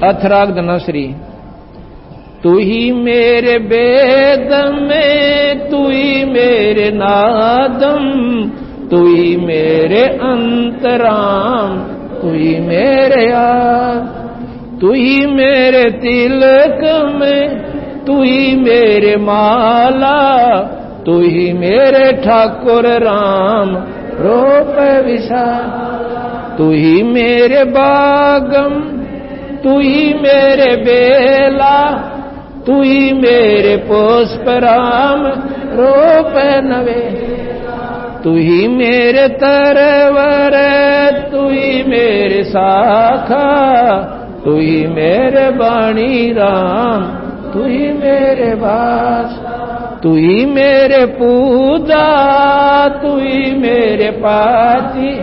अथराग धनाश्री। तू ही मेरे वेद में, तू ही मेरे नादम, तू ही मेरे अंतराम, तू ही मेरे यार, तू ही मेरे तिलक में, तू ही मेरे माला, तू ही मेरे ठाकुर राम रूप विशाल, तू ही मेरे बागम, तू ही मेरे बेला, तू ही मेरे पुष्प राम रूप नवे, तू ही मेरे तरवर, तू ही मेरे शाखा, तू ही मेरे बाणी राम, तू ही मेरे वास, तू ही मेरे पूजा, तू ही मेरे पाती,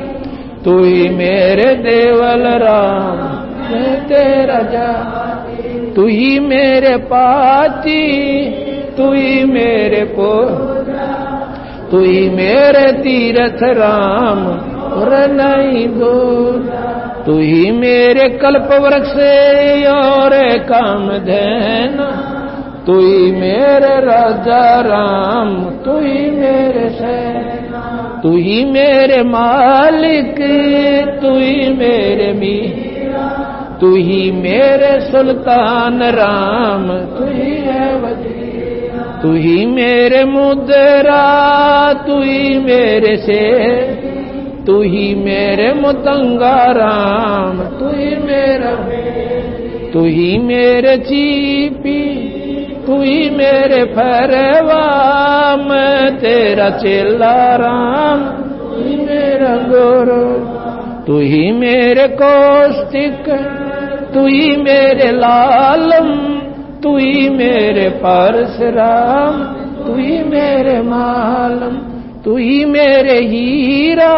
तू ही मेरे देवल राम, मैं तेरा जा, तू ही मेरे पाती, तू ही मेरे तू ही मेरे तीर्थ राम और नहीं दूर, तू ही मेरे कल्प वृक्ष और कामधेन, तू ही मेरे राजा राम, तू ही मेरे सेना, तू ही मेरे मालिक, तू ही मेरे मीरा, तू ही मेरे सुल्तान राम, तू ही है वजीर, तू ही मेरे मुद्रा, तू ही मेरे शेर, तू ही मेरे मुतंगा राम, तू ही मेरा, तू ही मेरे चीपी, तू ही मेरे फरवा, मैं तेरा चेला राम, तू ही मेरा गुरु, तू ही मेरे कौशिक, तू ही मेरे लालम, तू ही मेरे परशुराम, तू ही मेरे मालम, तू ही मेरे हीरा,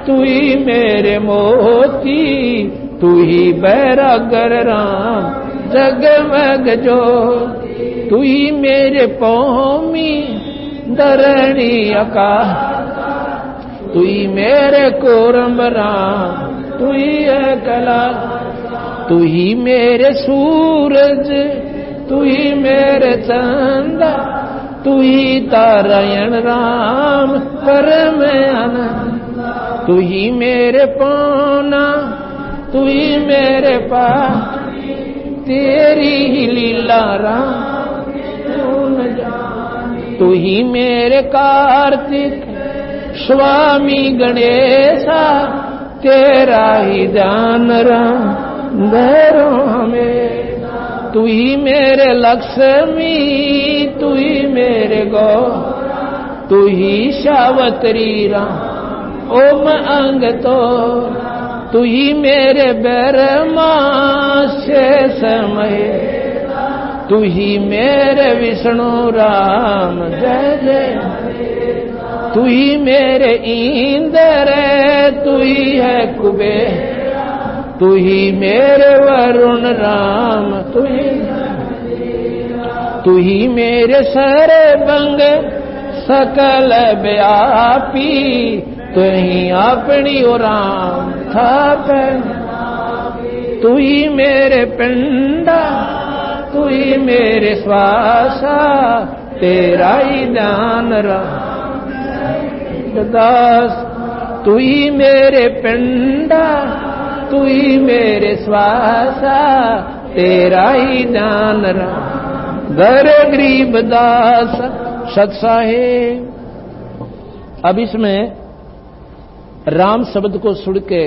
तू ही मेरे मोती, तू ही बैरागर राम जगमग ज्योति, तू ही मेरे पौमी धरणी आकाश, तू ही मेरे कोरम राम, तू ही है कला, तू ही मेरे सूरज, तू ही मेरे चंदा, तू ही तारायण राम परम आनंद, तू ही मेरे पाना, तू ही मेरे पा, तेरी ही लीला राम तू न जाने, तू ही मेरे कार्तिक स्वामी गणेशा, तेरा ही जान राम धरो हमें, तू ही मेरे लक्ष्मी, तू ही मेरे गौ, तू ही सावत्री राम ओम अंग तो, तू ही मेरे ब्रह्मा से समय, तू ही मेरे विष्णु राम जय जय, तू ही मेरे इंद्र, तू ही है कुबेर, तू ही मेरे वरुण राम, तू ही मेरे सर्वंग सकल व्यापी, तू ही अपनी राम थाप, तू ही मेरे पिंडा, तू ही मेरे श्वासा, तेरा ही दान राम दास, तू ही मेरे पिंडा, तू ही मेरे श्वासा, तेरा ही दान राम दर गरीब दास सत्साहे। अब इसमें राम शब्द को सुन के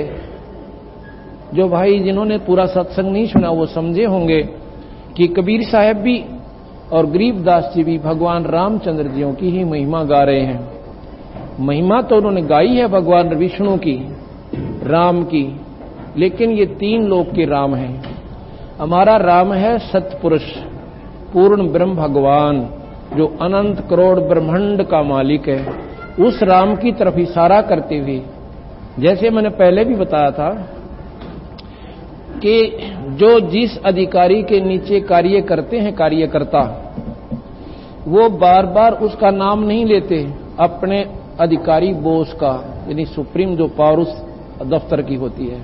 जो भाई जिन्होंने पूरा सत्संग नहीं सुना वो समझे होंगे कि कबीर साहब भी और गरीबदास जी भी भगवान रामचंद्र जियों की ही महिमा गा रहे हैं। महिमा तो उन्होंने गाई है भगवान विष्णु की, राम की, लेकिन ये तीन लोक के राम हैं। हमारा राम है सतपुरुष पूर्ण ब्रह्म भगवान जो अनंत करोड़ ब्रह्मांड का मालिक है। उस राम की तरफ इशारा करते हुए, जैसे मैंने पहले भी बताया था कि जो जिस अधिकारी के नीचे कार्य करते हैं कार्यकर्ता, वो बार बार उसका नाम नहीं लेते, अपने अधिकारी बॉस का, यानी सुप्रीम जो पावर उस दफ्तर की होती है,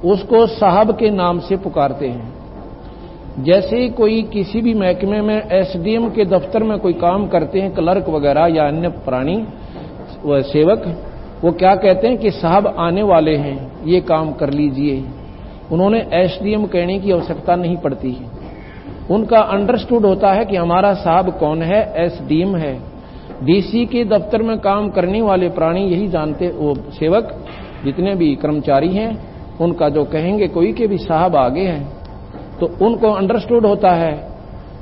उसको साहब के नाम से पुकारते हैं। जैसे कोई किसी भी महकमे में एसडीएम के दफ्तर में कोई काम करते हैं, क्लर्क वगैरह या अन्य प्राणी व सेवक, वो क्या कहते हैं कि साहब आने वाले हैं, ये काम कर लीजिए। उन्होंने एसडीएम कहने की आवश्यकता नहीं पड़ती है। उनका अंडरस्टूड होता है कि हमारा साहब कौन है, एसडीएम है। डीसी के दफ्तर में काम करने वाले प्राणी यही जानते, वो सेवक जितने भी कर्मचारी हैं, उनका जो कहेंगे कोई के भी साहब आगे हैं, तो उनको अंडरस्टूड होता है,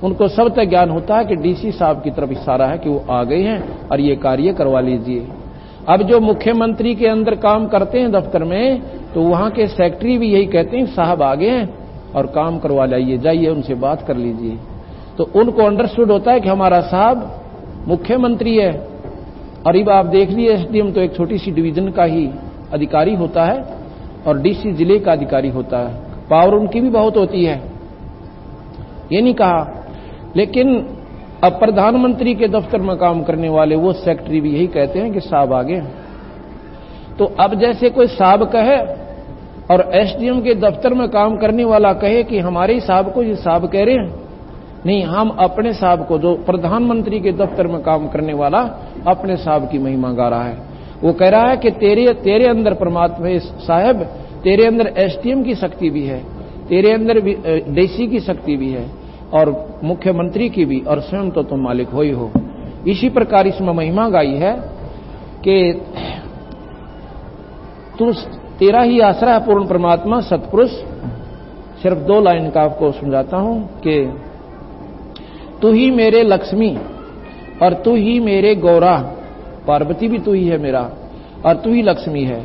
उनको सब तक ज्ञान होता है कि डीसी साहब की तरफ इशारा है कि वो आ गए हैं और ये कार्य करवा लीजिए। अब जो मुख्यमंत्री के अंदर काम करते हैं दफ्तर में, तो वहां के सेक्रेटरी भी यही कहते हैं साहब आ गए हैं और काम करवा लाइए, जाइए उनसे बात कर लीजिए। तो उनको अंडरस्टूड होता है कि हमारा साहब मुख्यमंत्री है। और अब आप देख लीजिए, एसडीएम तो एक छोटी सी डिवीजन का ही अधिकारी होता है और डीसी जिले का अधिकारी होता है, पावर उनकी भी बहुत होती है, ये नहीं कहा। लेकिन अब प्रधानमंत्री के दफ्तर में काम करने वाले वो सेक्रेटरी भी यही कहते हैं कि साहब आगे। तो अब जैसे कोई साहब कहे और एसडीएम के दफ्तर में काम करने वाला कहे कि हमारे ही साहब को ये साहब कह रहे हैं, नहीं, हम अपने साहब को, जो प्रधानमंत्री के दफ्तर में काम करने वाला अपने साहब की महिमा गा रहा है, वो कह रहा है कि तेरे अंदर परमात्मा साहब, तेरे अंदर एसडीएम की शक्ति भी है, तेरे अंदर डीसी की शक्ति भी है और मुख्यमंत्री की भी, और स्वयं तो तुम मालिक हो ही हो। इसी प्रकार इसमें महिमा गाई है कि तू, तेरा ही आसरा है पूर्ण परमात्मा सतपुरुष। सिर्फ 2 लाइन का आपको समझाता हूं कि तू ही मेरे लक्ष्मी और तू ही मेरे गौरा, पार्वती भी तू ही है मेरा और तू ही लक्ष्मी है।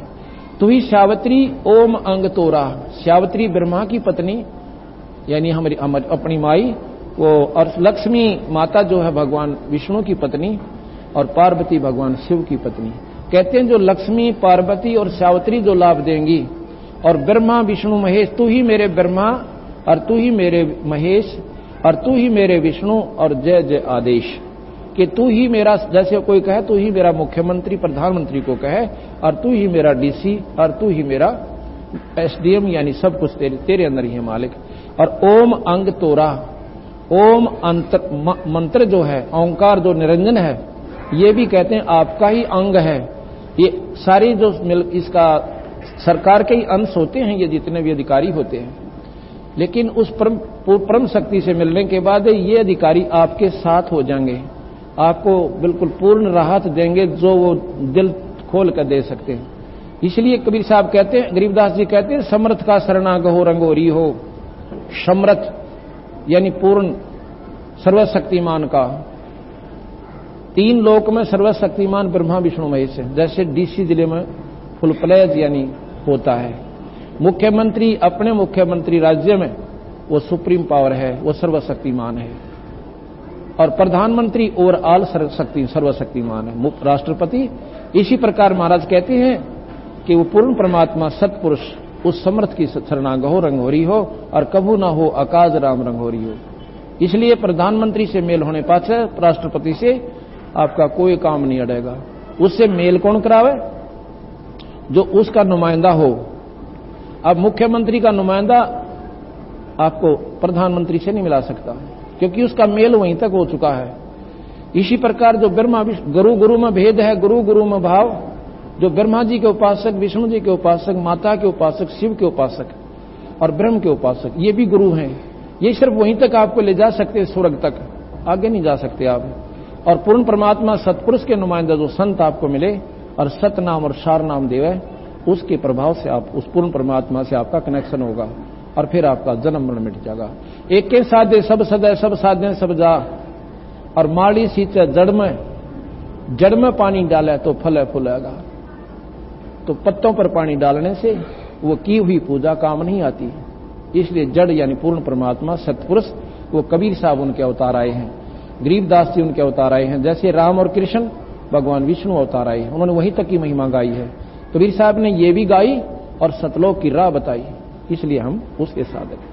तू ही सावित्री ओम अंग तोरा, सावित्री ब्रह्मा की पत्नी यानी हमारी अपनी माई वो, और लक्ष्मी माता जो है भगवान विष्णु की पत्नी और पार्वती भगवान शिव की पत्नी। कहते हैं जो लक्ष्मी पार्वती और सावित्री जो लाभ देंगी, और ब्रह्मा विष्णु महेश, तू ही मेरे ब्रह्मा और तू ही मेरे महेश और तू ही मेरे विष्णु और जय जय आदेश, कि तू ही मेरा, जैसे कोई कहे तू ही मेरा मुख्यमंत्री प्रधानमंत्री को कहे, और तू ही मेरा डीसी और तू ही मेरा एसडीएम, यानी सब कुछ तेरे अंदर ही है मालिक। और ओम अंग तोरा, ओम मंत्र जो है, ओंकार जो निरंजन है, ये भी कहते हैं आपका ही अंग है। ये सारी जो इसका सरकार के ही अंश होते हैं, ये जितने भी अधिकारी होते हैं, लेकिन उस परम शक्ति से मिलने के बाद ये अधिकारी आपके साथ हो जाएंगे, आपको बिल्कुल पूर्ण राहत देंगे जो वो दिल खोल कर दे सकते हैं। इसलिए कबीर साहब कहते हैं, गरीबदास जी कहते हैं, समर्थ का शरणागहो रंगोरी हो। समर्थ यानी पूर्ण सर्वशक्तिमान का, 3 लोक में सर्वशक्तिमान ब्रह्मा विष्णु महेश है। जैसे डीसी जिले में फुल प्लेज यानी होता है, मुख्यमंत्री अपने मुख्यमंत्री राज्य में वो सुप्रीम पावर है, वो सर्वशक्तिमान है, और प्रधानमंत्री ओवरऑल सर्वशक्तिमान है, राष्ट्रपति। इसी प्रकार महाराज कहते हैं कि वो पूर्ण परमात्मा सतपुरुष उस समर्थ की शरणागहो रंगोरी हो और कभू ना हो अकाज राम रंगोरी हो। इसलिए प्रधानमंत्री से मेल होने पाछे राष्ट्रपति से आपका कोई काम नहीं अड़ेगा। उससे मेल कौन करावे? जो उसका नुमाइंदा हो। अब मुख्यमंत्री का नुमाइंदा आपको प्रधानमंत्री से नहीं मिला सकता, क्योंकि उसका मेल वहीं तक हो चुका है। इसी प्रकार जो ब्रह्मा गुरु गुरु में भेद है, गुरु गुरु में भाव, जो ब्रह्मा जी के उपासक, विष्णु जी के उपासक, माता के उपासक, शिव के उपासक और ब्रह्म के उपासक, ये भी गुरु हैं। ये सिर्फ वहीं तक आपको ले जा सकते हैं, स्वर्ग तक, आगे नहीं जा सकते आप। और पूर्ण परमात्मा सतपुरुष के नुमाइंदा जो संत आपको मिले और सत नाम और सार नाम देवे, उसके प्रभाव से आप उस पूर्ण परमात्मा से आपका कनेक्शन होगा और फिर आपका जन्म मरण मिट जाएगा। एक के साधे सब सदै, सब साधे सब जा, और माड़ी सींचे जड़ में पानी डाले तो फल फूलेगा। तो पत्तों पर पानी डालने से वो की हुई पूजा काम नहीं आती। इसलिए जड़ यानी पूर्ण परमात्मा सतपुरुष, वो कबीर साहब उनके अवतार आए हैं, गरीबदास जी उनके अवतार आए हैं। जैसे राम और कृष्ण भगवान विष्णु अवतार आए हैं, उन्होंने वहीं तक की महिमा गाई है। कबीर साहब ने ये भी गाई और सतलोक की राह बताई, इसलिए हम उसके साधक हैं।